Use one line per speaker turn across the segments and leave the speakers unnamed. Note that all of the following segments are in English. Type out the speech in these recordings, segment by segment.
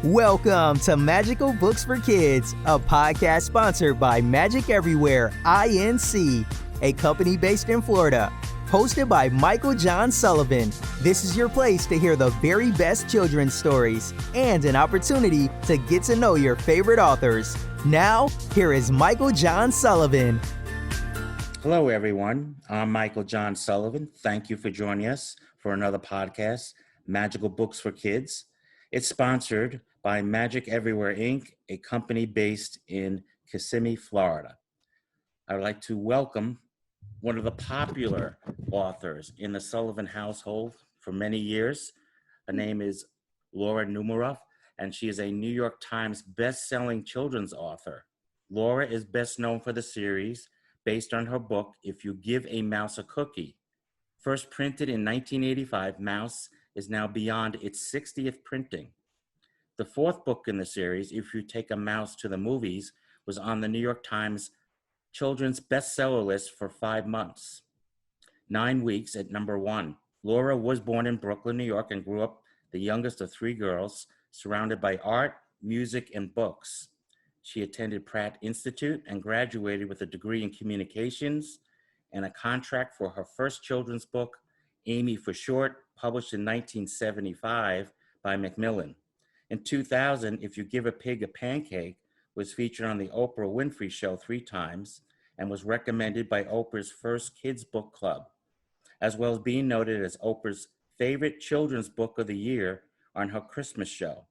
Welcome to Magical Books for Kids, a podcast sponsored by Magic Everywhere, Inc., a company based in Florida. Hosted by Michael John Sullivan, this is your place to hear the very best children's stories and an opportunity to get to know your favorite authors. Now, here is Michael John Sullivan.
Hello, everyone. I'm Michael John Sullivan. Thank you for joining us for another podcast, Magical Books for Kids. It's sponsored by Magic Everywhere, Inc., a company based in Kissimmee, Florida. I'd like to welcome one of the popular authors in the Sullivan household for many years. Her name is Laura Numeroff, and she is a New York Times best-selling children's author. Laura is best known for the series based on her book, If You Give a Mouse a Cookie. First printed in 1985, Mouse is now beyond its 60th printing. The fourth book in the series, If You Take a Mouse to the Movies, was on the New York Times children's bestseller list for 5 months. 9 weeks at number 1. Laura was born in Brooklyn, New York, and grew up the youngest of 3 girls, surrounded by art, music, and books. She attended Pratt Institute and graduated with a degree in communications and a contract for her first children's book, Amy for Short, published in 1975 by Macmillan. In 2000, If You Give a Pig a Pancake was featured on the Oprah Winfrey Show 3 times and was recommended by Oprah's first kids book club, as well as being noted as Oprah's favorite children's book of the year on her Christmas show.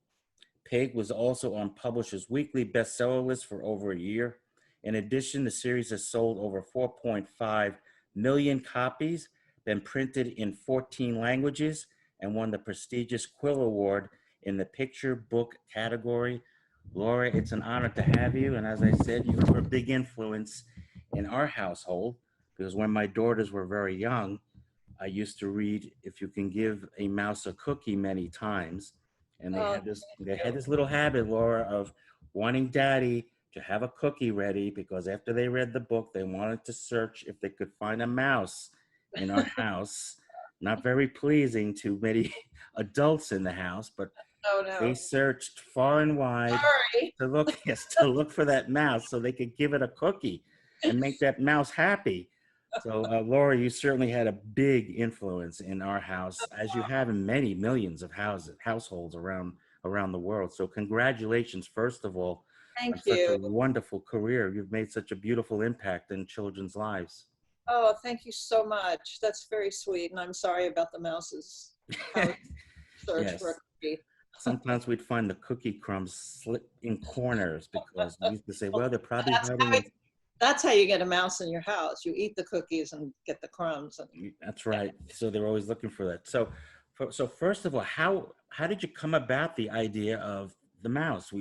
Pig was also on Publishers Weekly bestseller list for over a year. In addition, the series has sold over 4.5 million copies, been printed in 14 languages, and won the prestigious Quill Award in the picture book category. Laura, it's an honor to have you. And as I said, you were a big influence in our household because when my daughters were very young, I used to read If You Can Give a Mouse a Cookie many times. And they had this little habit, Laura, of wanting Daddy to have a cookie ready because after they read the book, they wanted to search if they could find a mouse in our house. Not very pleasing to many adults in the house, but they searched far and wide to look for that mouse so they could give it a cookie and make that mouse happy. So, Laura, you certainly had a big influence in our house, as you have in many millions of households around the world. So congratulations, first of all, on such a wonderful career. You've made such a beautiful impact in children's lives.
Oh, thank you so much. That's very sweet. And I'm sorry about the mouses.
Yes.
For a cookie.
Sometimes we'd find the cookie crumbs slip in corners because we used to say, well, they're probably hiding.
That's how you get a mouse in your house. You eat the cookies and get the crumbs.
That's right. So they're always looking for that. So first of all, how did you come about the idea of the mouse?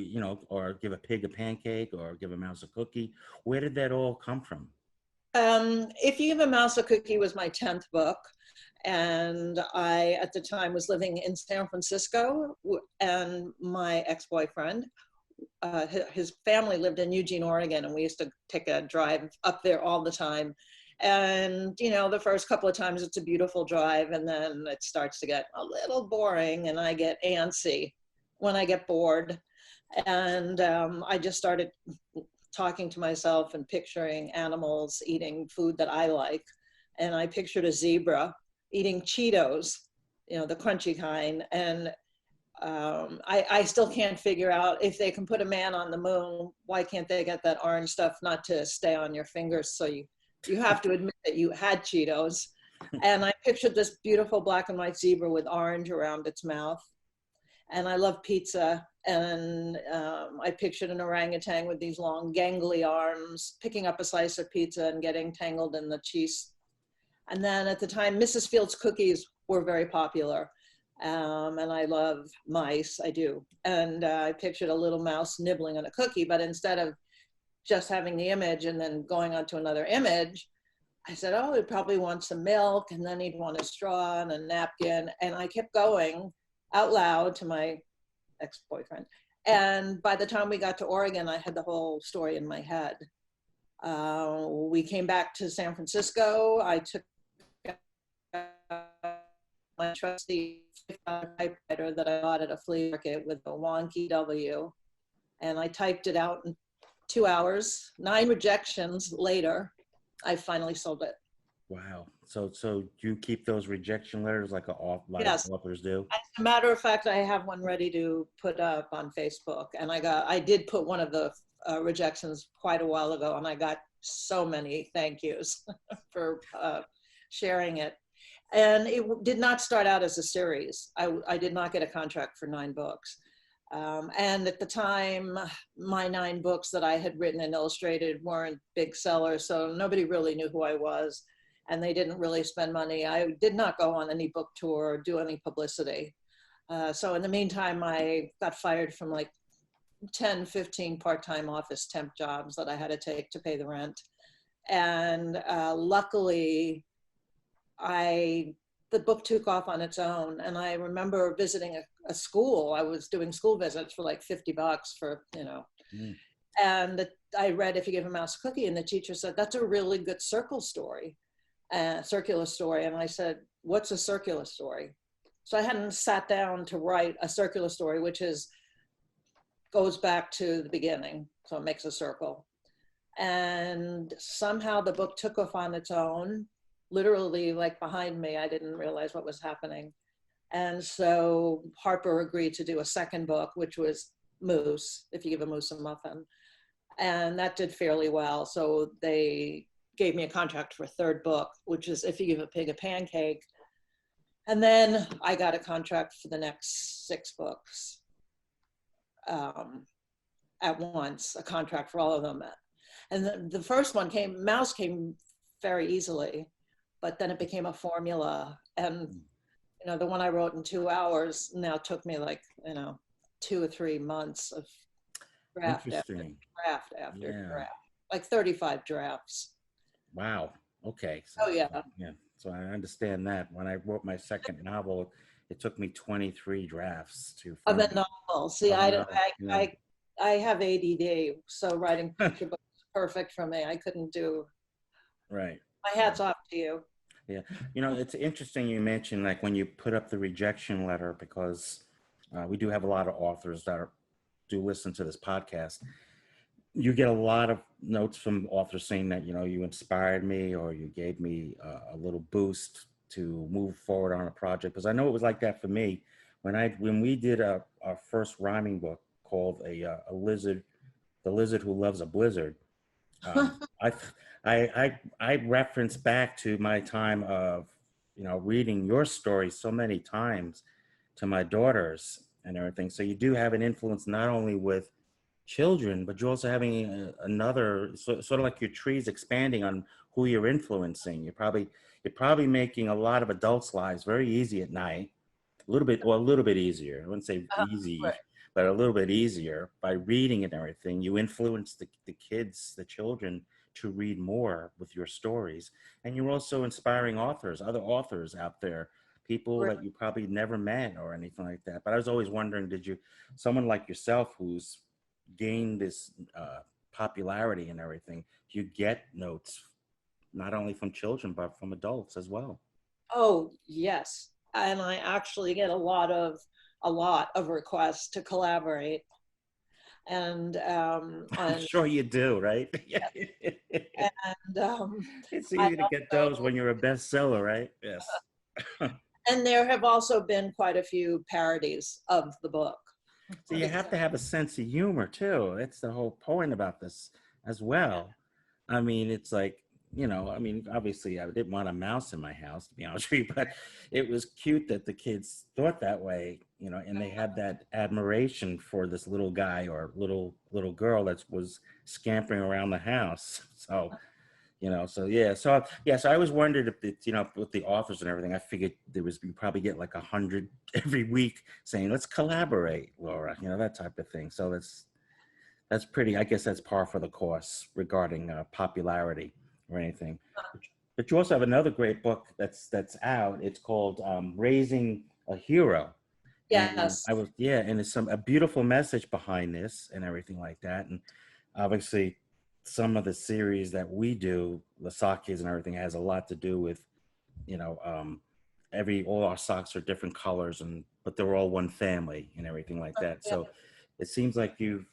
Or give a pig a pancake or give a mouse a cookie. Where did that all come from?
If You Give a Mouse a Cookie was my 10th book. And I, at the time, was living in San Francisco, and my ex-boyfriend, his family lived in Eugene, Oregon, and we used to take a drive up there all the time. And, the first couple of times it's a beautiful drive, and then it starts to get a little boring, and I get antsy when I get bored. And I just started talking to myself and picturing animals eating food that I like. And I pictured a zebra eating Cheetos, the crunchy kind. And I still can't figure out if they can put a man on the moon, why can't they get that orange stuff not to stay on your fingers? So you have to admit that you had Cheetos. And I pictured this beautiful black and white zebra with orange around its mouth. And I love pizza. And I pictured an orangutan with these long gangly arms, picking up a slice of pizza and getting tangled in the cheese. And then at the time, Mrs. Fields cookies were very popular. And I love mice, I do. And I pictured a little mouse nibbling on a cookie, but instead of just having the image and then going on to another image, I said, oh, he'd probably want some milk, and then he'd want a straw and a napkin. And I kept going out loud to my ex-boyfriend. And by the time we got to Oregon, I had the whole story in my head. We came back to San Francisco. I took my trusty $50 typewriter that I bought at a flea market with a wonky W. And I typed it out in 2 hours. 9 rejections later, I finally sold it.
Wow. So you keep those rejection letters like a lot
Yes.
of authors do?
As a matter of fact, I have one ready to put up on Facebook. And I did put one of the rejections quite a while ago, and I got so many thank yous for sharing it. And it did not start out as a series. I did not get a contract for 9 books. And at the time, my 9 books that I had written and illustrated weren't big sellers, so nobody really knew who I was, and they didn't really spend money. I did not go on any book tour or do any publicity. So in the meantime, I got fired from like 10, 15 part-time office temp jobs that I had to take to pay the rent. And luckily, the book took off on its own. And I remember visiting a school. I was doing school visits for like $50 for, and I read If You Give a Mouse a Cookie, and the teacher said, that's a really good circular story. And I said, what's a circular story? So I hadn't sat down to write a circular story, which goes back to the beginning. So it makes a circle. And somehow the book took off on its own. Literally, like behind me, I didn't realize what was happening. And so Harper agreed to do a second book, which was Moose, If You Give a Moose a Muffin. And that did fairly well. So they gave me a contract for a third book, which is If You Give a Pig a Pancake. And then I got a contract for the next 6 books at once, a contract for all of them. And the first one Mouse came very easily. But then it became a formula. And, the one I wrote in 2 hours now took me like, 2 or 3 months of draft after draft after draft, like 35 drafts.
Wow. Okay. So,
oh, yeah.
Yeah. So I understand that. When I wrote my second novel, it took me 23 drafts to
Of a novel. See, I have ADD, so writing picture books is perfect for me. I couldn't do.
Right.
My hat's off to you.
Yeah. It's interesting you mentioned like when you put up the rejection letter, because we do have a lot of authors that do listen to this podcast. You get a lot of notes from authors saying that, you inspired me or you gave me a little boost to move forward on a project. Because I know it was like that for me when we did our first rhyming book called The Lizard Who Loves a Blizzard. I reference back to my time of, reading your story so many times to my daughters and everything. So you do have an influence not only with children, but you're also having another sort of like your trees expanding on who you're influencing. You're probably making a lot of adults' lives very easy at night, a little bit easier. I wouldn't say easy.
Right.
But a little bit easier by reading and everything. You influence the kids, the children, to read more with your stories. And you're also inspiring other authors out there, people that you probably never met or anything like that. But I was always wondering, someone like yourself who's gained this popularity and everything, do you get notes not only from children, but from adults as well?
Oh, yes. And I actually get a lot of requests to collaborate. And
I'm sure you do, right?
and
it's easy to get those when you're a bestseller, right? Yes.
And there have also been quite a few parodies of the book.
So you have to have a sense of humor too. That's the whole point about this as well. I mean, it's like, obviously I didn't want a mouse in my house, to be honest with you, but it was cute that the kids thought that way, and they had that admiration for this little guy or little girl that was scampering around the house. So, So I always wondered if it's, with the authors and everything, I figured you probably get like 100 every week saying, let's collaborate, Laura, that type of thing. So that's pretty, I guess that's par for the course regarding popularity or anything. But you also have another great book that's out. It's called Raising a Hero.
Yes.
And and it's a beautiful message behind this and everything like that. And obviously some of the series that we do, the Sakis and everything, has a lot to do with, all our socks are different colors, but they're all one family and everything like that.
Yeah.
So it seems like you're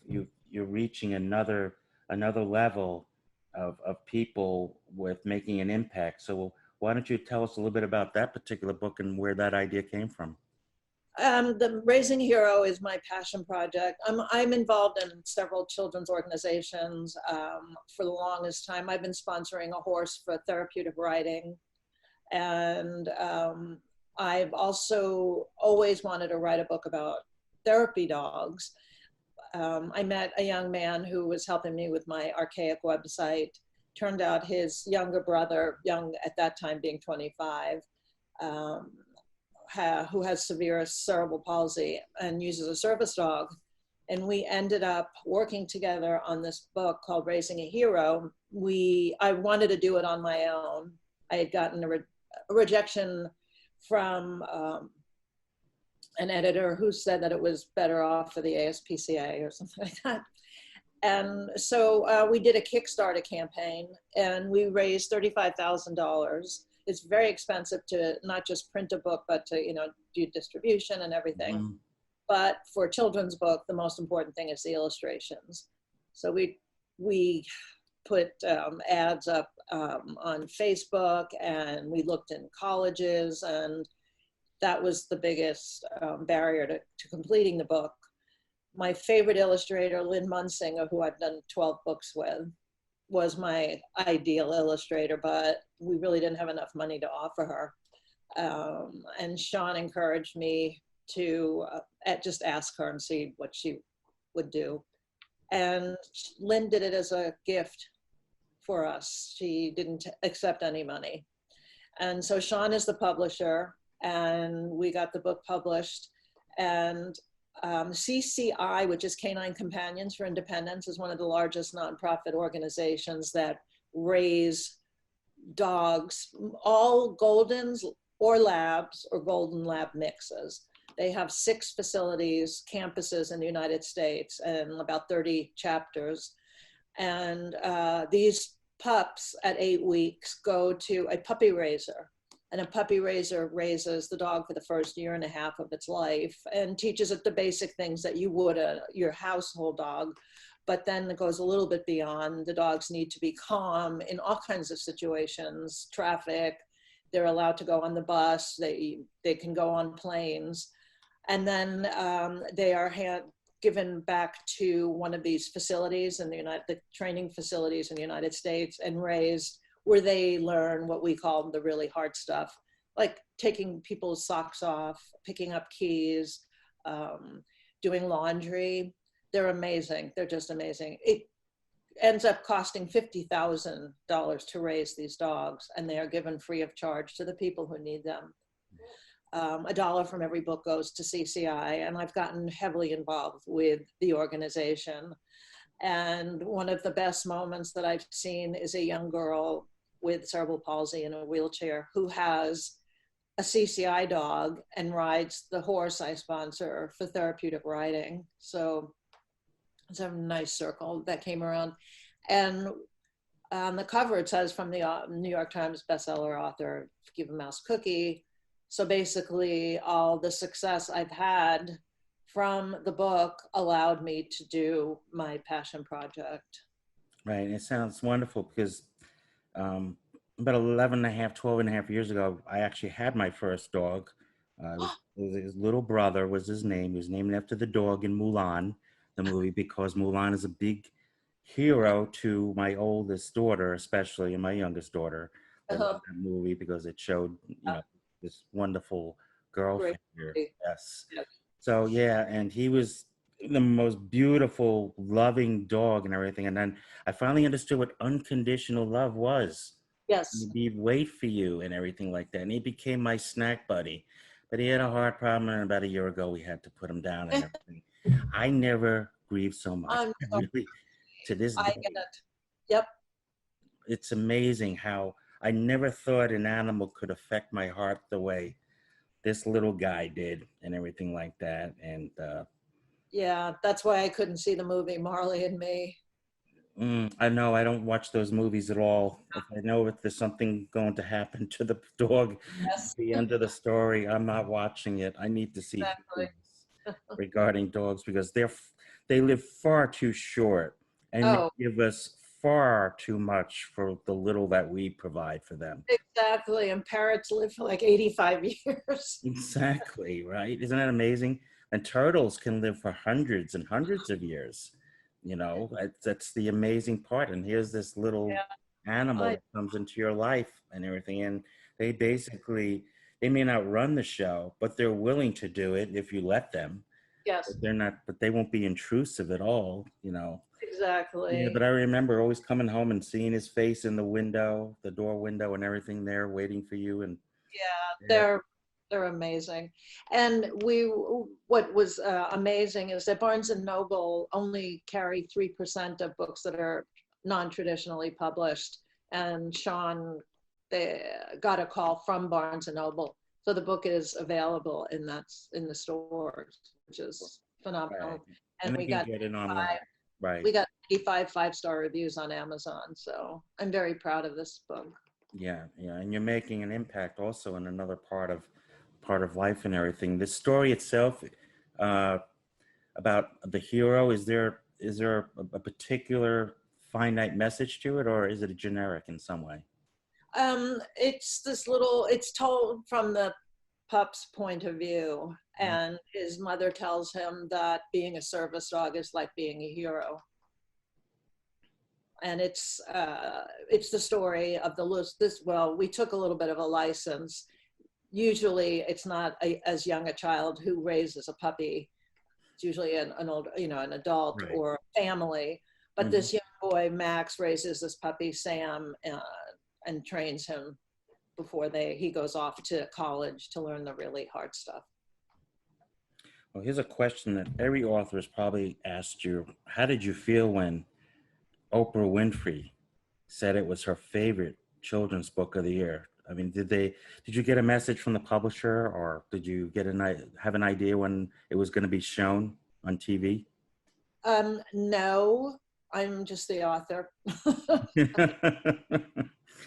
reaching another level of people with making an impact. So why don't you tell us a little bit about that particular book and where that idea came from?
The Raising a Hero is my passion project. I'm involved in several children's organizations. For the longest time, I've been sponsoring a horse for therapeutic riding. And I've also always wanted to write a book about therapy dogs. I met a young man who was helping me with my archaic website. Turned out his younger brother, young at that time being 25, who has severe cerebral palsy and uses a service dog. And we ended up working together on this book called Raising a Hero. I wanted to do it on my own. I had gotten a rejection from an editor who said that it was better off for the ASPCA or something like that. And so we did a Kickstarter campaign and we raised $35,000. It's very expensive to not just print a book, but to, do distribution and everything. Mm-hmm. But for a children's book, the most important thing is the illustrations. So we put ads up on Facebook, and we looked in colleges, and that was the biggest barrier to completing the book. My favorite illustrator, Lynn Munsinger, who I've done 12 books with, was my ideal illustrator, but we really didn't have enough money to offer her. And Sean encouraged me to just ask her and see what she would do. And Lynn did it as a gift for us. She didn't accept any money. And so Sean is the publisher, and we got the book published. And CCI, which is Canine Companions for Independence, is one of the largest nonprofit organizations that raise dogs, all Goldens or Labs or Golden Lab mixes. They have 6 facilities, campuses in the United States, and about 30 chapters. And these pups at 8 weeks go to a puppy raiser. And a puppy raiser raises the dog for the first year and a half of its life and teaches it the basic things that you would your household dog. But then it goes a little bit beyond. The dogs need to be calm in all kinds of situations, traffic. They're allowed to go on the bus. They can go on planes. And then they are given back to one of these facilities in the training facilities in the United States, and raised where they learn what we call the really hard stuff, like taking people's socks off, picking up keys, doing laundry. They're amazing. They're just amazing. It ends up costing $50,000 to raise these dogs, and they are given free of charge to the people who need them. $1 from every book goes to CCI, and I've gotten heavily involved with the organization. And one of the best moments that I've seen is a young girl with cerebral palsy in a wheelchair who has a CCI dog and rides the horse I sponsor for therapeutic riding. So it's a nice circle that came around. And on the cover, it says, from the New York Times bestseller author, Give a Mouse Cookie. So basically, all the success I've had from the book allowed me to do my passion project.
Right. It sounds wonderful because about 11 and a half, 12 and a half years ago, I actually had my first dog. His little brother was his name. He was named after the dog in Mulan, the movie, because Mulan is a big hero to my oldest daughter, especially, and my youngest daughter. That movie, because it showed, this wonderful girl figure. Yes. So yeah, and he was the most beautiful, loving dog and everything. And then I finally understood what unconditional love was.
Yes.
He'd wait for you and everything like that. And he became my snack buddy. But he had a heart problem, and about a year ago we had to put him down and everything. I never grieved so much. Really, to this day.
I get it. Yep.
It's amazing how I never thought an animal could affect my heart the way this little guy did and everything like that. And
yeah, that's why I couldn't see the movie Marley and Me.
I know I don't watch those movies at all. If I know if there's something going to happen to the dog at
Yes,
the end of the story, I'm not watching it. I need to see
exactly.
movies regarding dogs because they live far too short and they
Oh,
give us far too much for the little that we provide for them.
exactly. And parrots live for like 85 years.
Exactly, right? Isn't that amazing? And turtles can live for hundreds and hundreds of years. You know, that's the amazing part. And here's this little
Yeah,
animal
I
that comes into your life and everything. And they basically, they may not run the show, but they're willing to do it if you let them. But
yes,
they're not, but they won't be intrusive at all, you know. Yeah, but
exactly.
I remember always coming home and seeing his face in the window, the door window and everything there waiting for you. And
Yeah,
yeah,
they're amazing. And what was amazing is that Barnes and Noble only carry 3% of books that are non-traditionally published. And Sean, they got a call from Barnes and Noble, so the book is available in the stores, which is
right.
phenomenal. And
And they can get it online. Right.
we got 85 five-star reviews on Amazon, so I'm very proud of this book.
Yeah, yeah, and you're making an impact also in another part of life and everything. The story itself, uh, about the hero, is there a particular finite message to it, or is it a generic in some way?
It's told from the pup's point of view,
Mm.
and his mother tells him that being a service dog is like being a hero. And it's the story of the list. Well, we took a little bit of a license. Usually it's not as young a child who raises a puppy. It's usually an old, an adult
Right.
or family. But
Hmm.
this young boy, Max, raises this puppy, Sam, and trains him before he goes off to college to learn the really hard stuff.
Well, here's a question that every author has probably asked you. How did you feel when Oprah Winfrey said it was her favorite children's book of the year? I mean, did you get a message from the publisher, or did you have an idea when it was going to be shown on TV?
No, I'm just the author.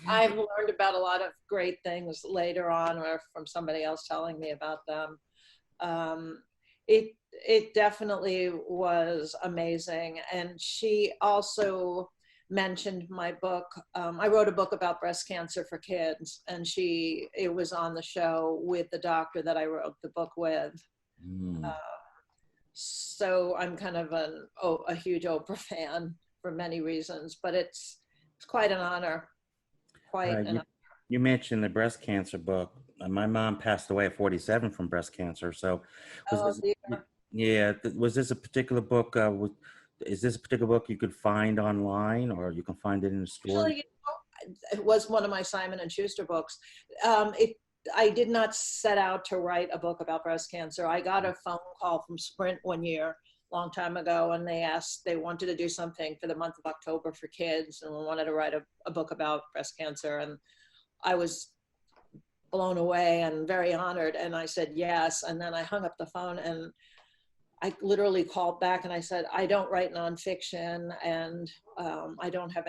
I've learned about a lot of great things later on or from somebody else telling me about them. Um, it definitely was amazing. And she also mentioned my book. I wrote a book about breast cancer for kids, and it was on the show with the doctor that I wrote the book with.
Mm,
So I'm kind of a huge Oprah fan for many reasons, but it's quite an honor, quite
right.
an
You mentioned the breast cancer book. My mom passed away at 47 from breast cancer. So, was
oh
this?
dear.
Yeah. Was this a particular book? Is this a particular book you could find online, or you can find it in the stores?
Actually, it was one of my Simon and Schuster books. It I did not set out to write a book about breast cancer. I got a phone call from Sprint one year, long time ago, and they wanted to do something for the month of October for kids, and wanted to write a book about breast cancer. And I was blown away and very honored. And I said yes. And then I hung up the phone and I literally called back and I said, I don't write nonfiction, and I don't have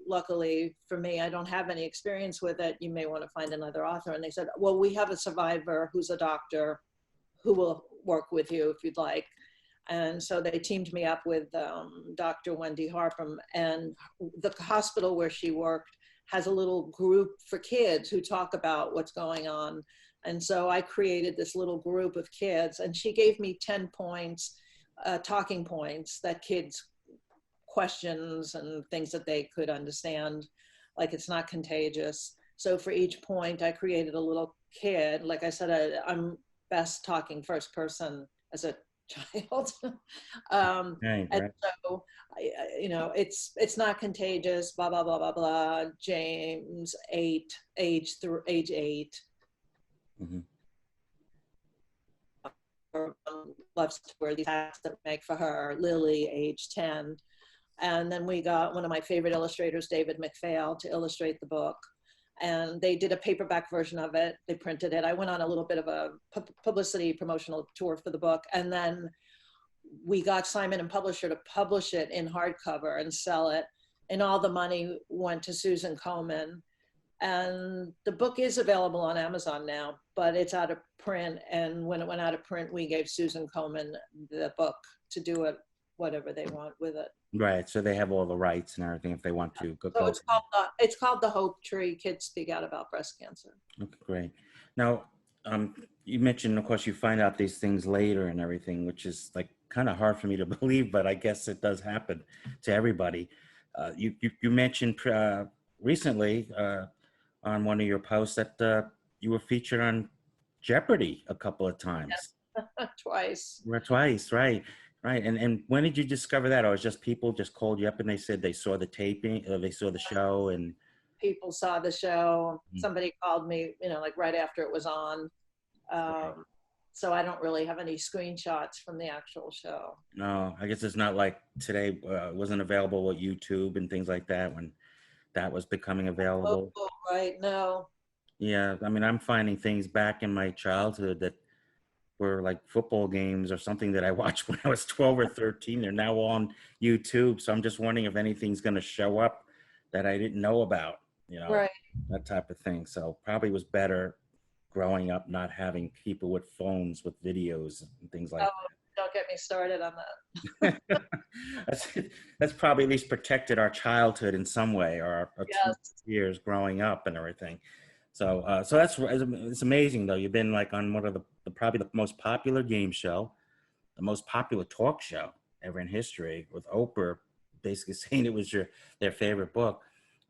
luckily for me, I don't have any experience with it. You may want to find another author. And they said, well, we have a survivor who's a doctor who will work with you if you'd like. And so they teamed me up with Dr. Wendy Harpham, and the hospital where she worked has a little group for kids who talk about what's going on. And so I created this little group of kids, and she gave me 10 points, talking points that kids, questions and things that they could understand, like it's not contagious. So for each point, I created a little kid. Like I said, I'm best talking first person as a child.
Right,
And
right.
so, it's not contagious, blah, blah, blah, blah, blah. James, age 8.
Hmm.
Loves to wear these hats that we make for her. Lily, age 10. And then we got one of my favorite illustrators, David McPhail, to illustrate the book. And they did a paperback version of it. They printed it. I went on a little bit of a publicity promotional tour for the book. And then we got Simon and Publisher to publish it in hardcover and sell it. And all the money went to Susan Komen. And the book is available on Amazon now, but it's out of print. And when it went out of print, we gave Susan Komen the book to do it, whatever they want with it.
Right. So they have all the rights and everything if they want to.
So it's called The Hope Tree, Kids Speak Out About Breast Cancer.
Okay, great. Now, you mentioned, of course, you find out these things later and everything, which is like kind of hard for me to believe, but I guess it does happen to everybody. You mentioned recently on one of your posts that you were featured on Jeopardy a couple of times.
Yes. Twice.
Twice, right. Right. And when did you discover that? Or was just people just called you up and they said they saw the taping or they saw the show and
people saw the show. Somebody called me, like right after it was on. So I don't really have any screenshots from the actual show.
No, I guess it's not like today. It wasn't available with YouTube and things like that when that was becoming available.
Oh, right. No.
Yeah. I mean, I'm finding things back in my childhood that were like football games or something that I watched when I was 12 or 13. They're now on YouTube. So I'm just wondering if anything's going to show up that I didn't know about,
right.
That type of thing. So probably was better growing up, not having people with phones with videos and things like that.
Don't get me started on that.
That's probably at least protected our childhood in some way, or our
Yes.
years growing up and everything. So it's amazing though. You've been like on one of the probably the most popular game show, the most popular talk show ever in history, with Oprah basically saying it was their favorite book.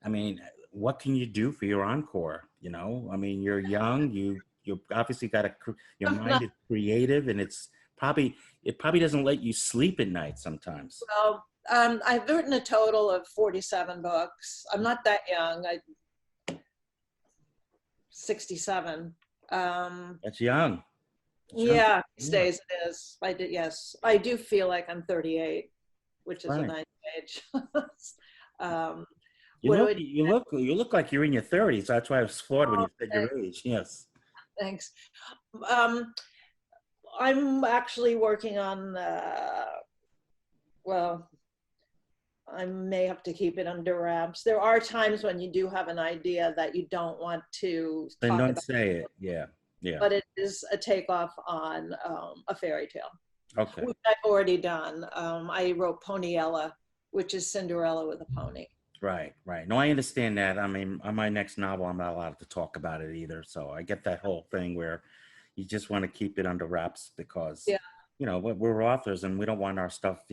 I mean, what can you do for your encore? I mean, you're young. You obviously got your mind is creative, and it probably doesn't let you sleep at night sometimes.
Well, I've written a total of 47 books. I'm not that young. 67.
That's young.
Yeah, these days it is. Yes. I do feel like I'm 38, which is a nice age.
You look like you're in your 30s. That's why I was floored when you said your age. Yes.
Thanks. I'm actually working on, I may have to keep it under wraps. There are times when you do have an idea that you don't want to
Then
talk
don't
about.
say it. Yeah. Yeah.
But it is a takeoff on a fairy tale.
Okay.
Which I've already done. I wrote Ponyella, which is Cinderella with a pony.
Right. No, I understand that. I mean, on my next novel, I'm not allowed to talk about it either. So I get that whole thing where you just want to keep it under wraps because, we're authors and we don't want our stuff,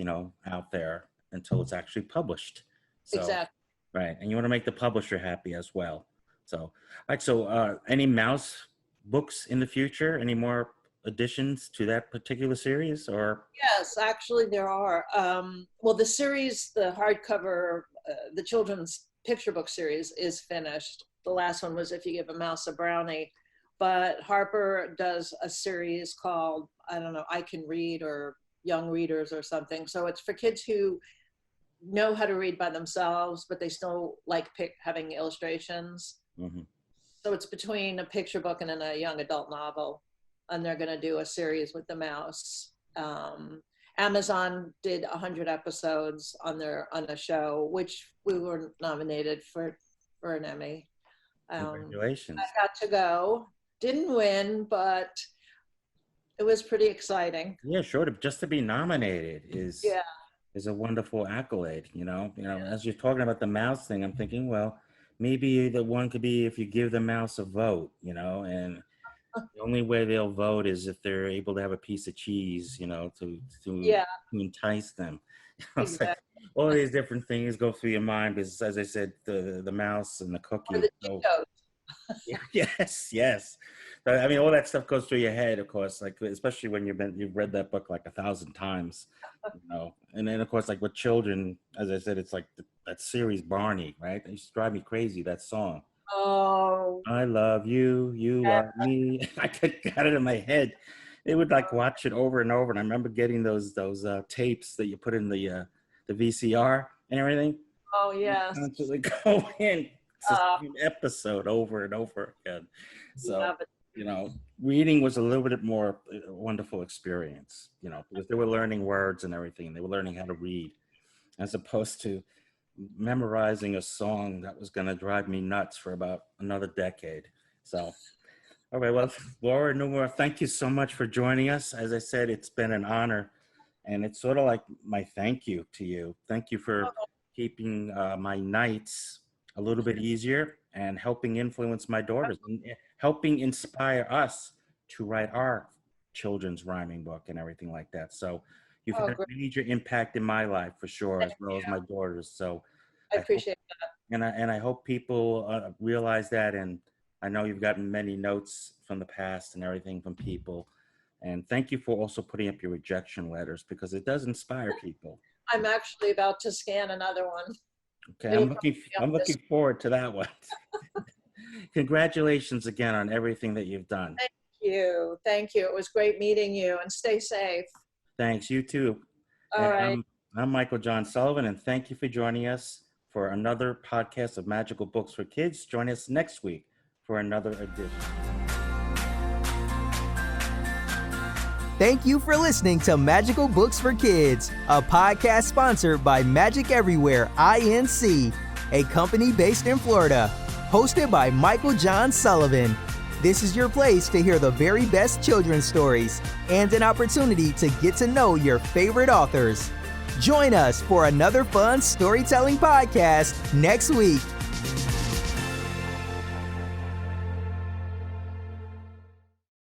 out there until it's actually published. So,
Exactly.
Right. And you want to make the publisher happy as well. So, all right. So any mouse books in the future? Any more additions to that particular series or?
Yes, actually there are. Well, the series, the hardcover, the children's picture book series is finished. The last one was If You Give a Mouse a Brownie. But Harper does a series called, I don't know, I Can Read or Young Readers or something. So it's for kids who know how to read by themselves, but they still like having illustrations. Mm-hmm. So it's between a picture book and a young adult novel. And they're going to do a series with the mouse. Amazon did 100 episodes on a show, which we were nominated for an Emmy.
Congratulations.
I got to go. Didn't win, but it was pretty exciting.
Yeah, sure. Just to be nominated is a wonderful accolade. As you're talking about the mouse thing, I'm thinking, well, maybe the one could be if you give the mouse a vote, and the only way they'll vote is if they're able to have a piece of cheese, to entice them.
Exactly.
Like all these different things go through your mind because, as I said, the mouse and the cookie.
Or the
Yes. I mean, all that stuff goes through your head, of course, like especially when you've read that book like 1,000 times, And then, of course, like with children, as I said, it's like that series Barney, right? It used to drive me crazy, that song.
Oh.
I love you, you love me. I got it in my head. They would like watch it over and over, and I remember getting those tapes that you put in the VCR and everything.
Oh yes.
Constantly go in. It's the same episode over and over again. So reading was a little bit more wonderful experience, you know, because they were learning words and everything. They were learning how to read as opposed to memorizing a song that was going to drive me nuts for about another decade. So, all right. Well, Laura Numeroff, thank you so much for joining us. As I said, it's been an honor, and it's sort of like my thank you to you. Thank you for keeping my nights a little bit easier and helping influence my daughters and helping inspire us to write our children's rhyming book and everything like that. So you've had a major impact in my life for sure, as well as my daughters. So
I appreciate that.
And I hope people realize that. And I know you've gotten many notes from the past and everything from people. And thank you for also putting up your rejection letters, because it does inspire people.
I'm actually about to scan another one.
Okay, I'm looking forward to that one. Congratulations again on everything that you've done.
Thank you. Thank you. It was great meeting you, and stay safe.
Thanks, you too.
All right.
I'm Michael John Sullivan, and thank you for joining us for another podcast of Magical Books for Kids. Join us next week for another edition.
Thank you for listening to Magical Books for Kids, a podcast sponsored by Magic Everywhere INC, a company based in Florida, hosted by Michael John Sullivan. This is your place to hear the very best children's stories and an opportunity to get to know your favorite authors. Join us for another fun storytelling podcast next week.